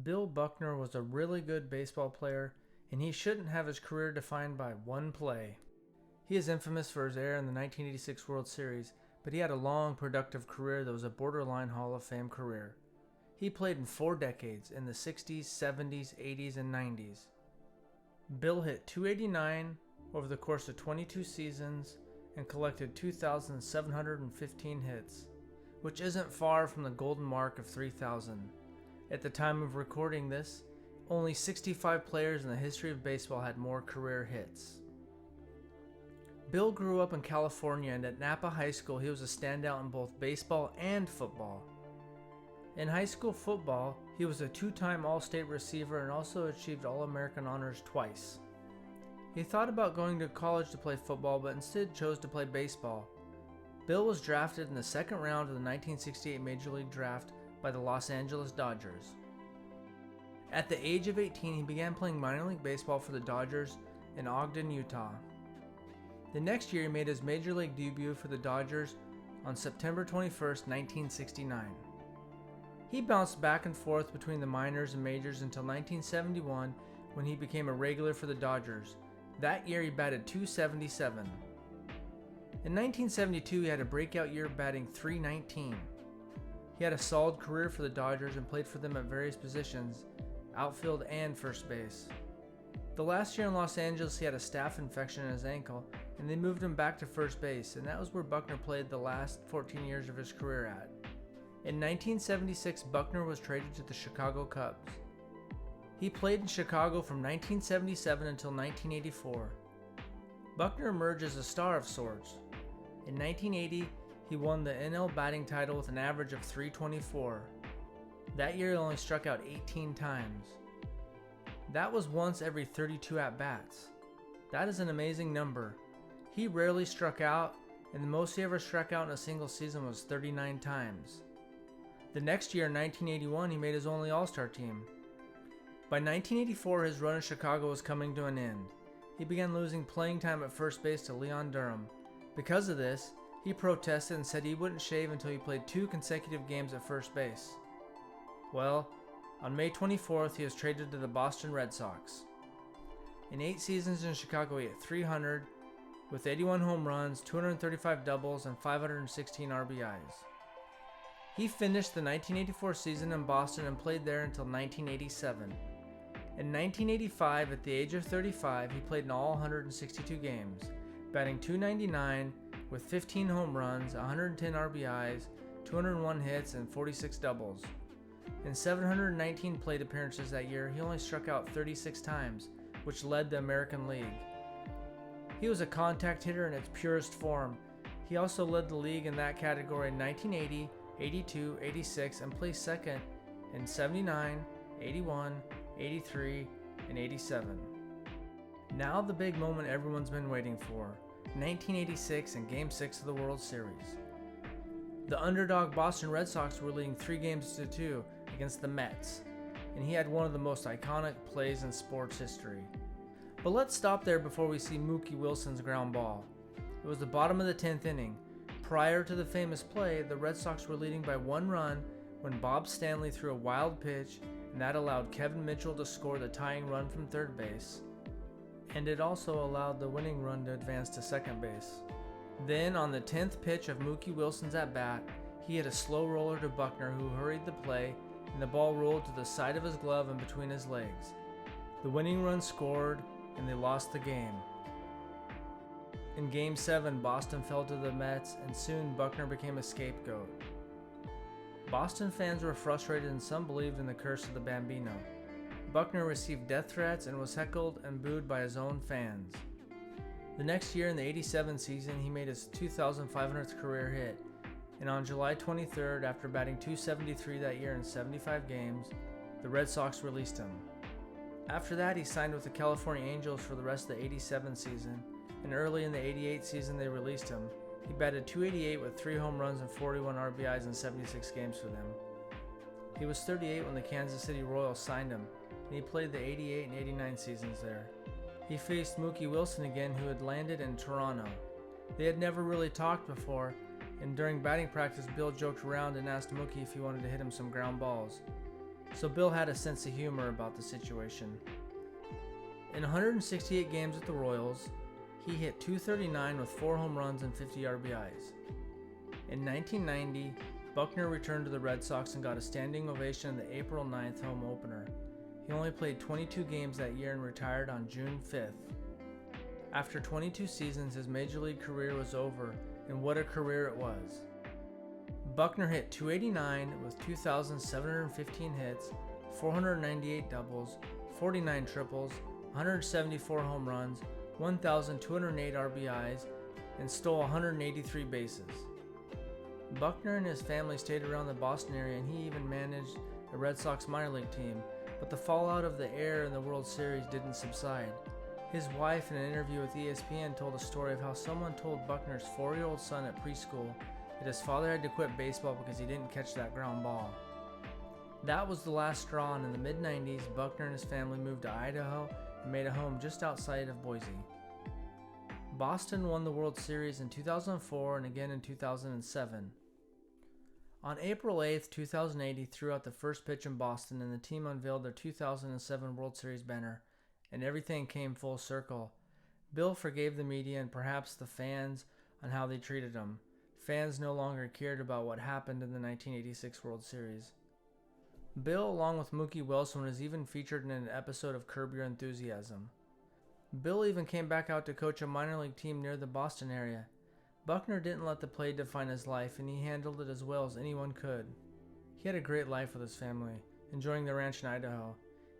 Bill Buckner was a really good baseball player, and he shouldn't have his career defined by one play. He is infamous for his error in the 1986 World Series, but he had a long, productive career that was a borderline Hall of Fame career. He played in 4 decades, in the 60s, 70s, 80s, and 90s. Bill hit .289 over the course of 22 seasons and collected 2,715 hits, which isn't far from the golden mark of 3,000. At the time of recording this, only 65 players in the history of baseball had more career hits. Bill grew up in California, and at Napa High School he was a standout in both baseball and football. In high school football, he was a 2-time All-State receiver and also achieved All-American honors twice. He thought about going to college to play football, but instead chose to play baseball. Bill was drafted in the second round of the 1968 Major League Draft by the Los Angeles Dodgers. At the age of 18, he began playing minor league baseball for the Dodgers in Ogden, Utah. The next year, he made his Major League debut for the Dodgers on September 21, 1969. He bounced back and forth between the minors and majors until 1971, when he became a regular for the Dodgers. That year, he batted .277. In 1972, he had a breakout year batting .319. He had a solid career for the Dodgers and played for them at various positions, outfield and first base. The last year in Los Angeles, he had a staph infection in his ankle, and they moved him back to first base, and that was where Buckner played the last 14 years of his career at. In 1976, Buckner was traded to the Chicago Cubs. He played in Chicago from 1977 until 1984. Buckner emerged as a star of sorts. In 1980, he won the NL batting title with an average of .324. That year he only struck out 18 times. That was once every 32 at-bats. That is an amazing number. He rarely struck out, and the most he ever struck out in a single season was 39 times. The next year, in 1981, he made his only All-Star team. By 1984, his run in Chicago was coming to an end. He began losing playing time at first base to Leon Durham. Because of this, he protested and said he wouldn't shave until he played 2 consecutive games at first base. Well, on May 24th, he was traded to the Boston Red Sox. In 8 seasons in Chicago, he hit .300 with 81 home runs, 235 doubles, and 516 RBIs. He finished the 1984 season in Boston and played there until 1987. In 1985, at the age of 35, he played in all 162 games, batting .299 with 15 home runs, 110 RBIs, 201 hits, and 46 doubles. In 719 plate appearances that year, he only struck out 36 times, which led the American League. He was a contact hitter in its purest form. He also led the league in that category in 1980, 82, 86, and placed second in 79, 81, 83, and 87. Now the big moment everyone's been waiting for, 1986 and Game 6 of the World Series. The underdog Boston Red Sox were leading 3-2 against the Mets, and he had one of the most iconic plays in sports history. But let's stop there before we see Mookie Wilson's ground ball. It was the bottom of the 10th inning. Prior to the famous play, the Red Sox were leading by 1 run when Bob Stanley threw a wild pitch, and that allowed Kevin Mitchell to score the tying run from third base, and it also allowed the winning run to advance to second base. Then, on the 10th pitch of Mookie Wilson's at-bat, he hit a slow roller to Buckner, who hurried the play, and the ball rolled to the side of his glove and between his legs. The winning run scored, and they lost the game. In Game 7, Boston fell to the Mets, and soon Buckner became a scapegoat. Boston fans were frustrated, and some believed in the curse of the Bambino. Buckner received death threats and was heckled and booed by his own fans. The next year, in the 87 season, he made his 2,500th career hit, and on July 23rd, after batting .273 that year in 75 games, the Red Sox released him. After that, he signed with the California Angels for the rest of the 87 season, and early in the 88 season they released him. He batted .288 with 3 home runs and 41 RBIs in 76 games for them. He was 38 when the Kansas City Royals signed him, and he played the 88 and 89 seasons there. He faced Mookie Wilson again, who had landed in Toronto. They had never really talked before, and during batting practice, Bill joked around and asked Mookie if he wanted to hit him some ground balls. so Bill had a sense of humor about the situation. In 168 games with the Royals, he hit .239 with 4 home runs and 50 RBIs. In 1990, Buckner returned to the Red Sox and got a standing ovation in the April 9th home opener. He only played 22 games that year and retired on June 5th. After 22 seasons, his major league career was over, and what a career it was. Buckner hit .289 with 2,715 hits, 498 doubles, 49 triples, 174 home runs, 1,208 RBIs, and stole 183 bases. Buckner and his family stayed around the Boston area, and he even managed a Red Sox minor league team, but the fallout of the error in the World Series didn't subside. His wife, in an interview with ESPN, told a story of how someone told Buckner's 4-year-old son at preschool that his father had to quit baseball because he didn't catch that ground ball. That was the last straw, and in the mid-90s, Buckner and his family moved to Idaho and made a home just outside of Boise. Boston won the World Series in 2004 and again in 2007. On April 8, 2008, he threw out the first pitch in Boston, and the team unveiled their 2007 World Series banner, and everything came full circle. Bill forgave the media and perhaps the fans on how they treated him. Fans no longer cared about what happened in the 1986 World Series. Bill, along with Mookie Wilson, was even featured in an episode of Curb Your Enthusiasm. Bill even came back out to coach a minor league team near the Boston area. Buckner didn't let the play define his life, and he handled it as well as anyone could. He had a great life with his family, enjoying the ranch in Idaho.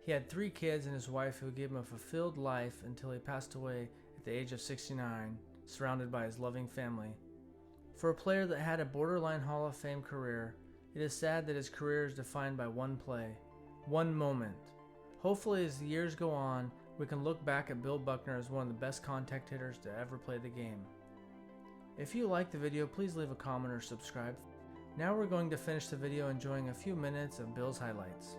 He had 3 kids and his wife who gave him a fulfilled life until he passed away at the age of 69, surrounded by his loving family. For a player that had a borderline Hall of Fame career, it is sad that his career is defined by one play, one moment. Hopefully, as the years go on, we can look back at Bill Buckner as one of the best contact hitters to ever play the game. If you liked the video, please leave a comment or subscribe. Now we're going to finish the video enjoying a few minutes of Bill's highlights.